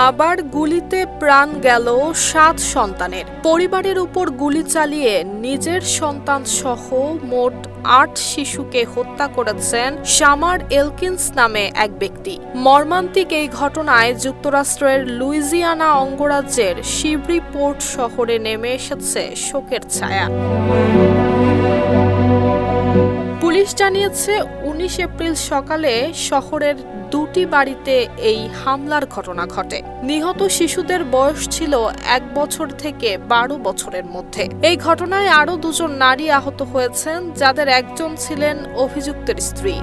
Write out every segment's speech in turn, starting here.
বাবার গুলিতে প্রাণ গেল ৭ সন্তানের। পরিবারের উপর গুলি চালিয়ে নিজের সন্তান সহ মোট ৮ শিশুকে হত্যা করেছেন শামার এলকিন্স নামে এক ব্যক্তি। মর্মান্তিক এই ঘটনায় যুক্তরাষ্ট্রের লুইজিয়ানা অঙ্গরাজ্যের শিভরিপোর্ট শহরে নেমে এসেছে শোকের ছায়া। পুলিশ জানিয়েছে ১৯ এপ্রিল সকালে শহরের ২টি বাড়িতে এই হামলার ঘটনা ঘটে। নিহত শিশুদের বয়স ছিল ১ বছর থেকে ১২ বছরের মধ্যে। এই ঘটনায় আরও ২জন নারী আহত হয়েছেন, যাদের একজন ছিলেন অভিযুক্তের স্ত্রী।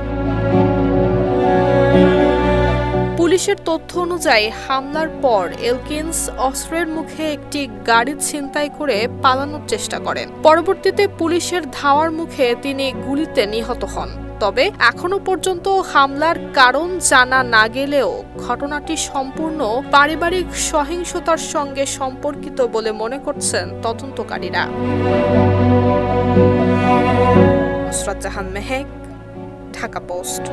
পুলিশের তথ্য অনুযায়ী হামলার পর এলকিন্স অস্ত্রের মুখে একটি গাড়ি ছিনতাই করে পালানোর চেষ্টা করেন। পরবর্তীতে পুলিশের ধাওয়ার মুখে তিনি গুলিতে নিহত হন। তবে এখনো পর্যন্ত হামলার কারণ জানা না গেলেও ঘটনাটি সম্পূর্ণ পারিবারিক সহিংসতার সঙ্গে সম্পর্কিত বলে মনে করছেন তদন্তকারীরা। নুসরাত জাহান মেহেক, ঢাকা পোস্ট।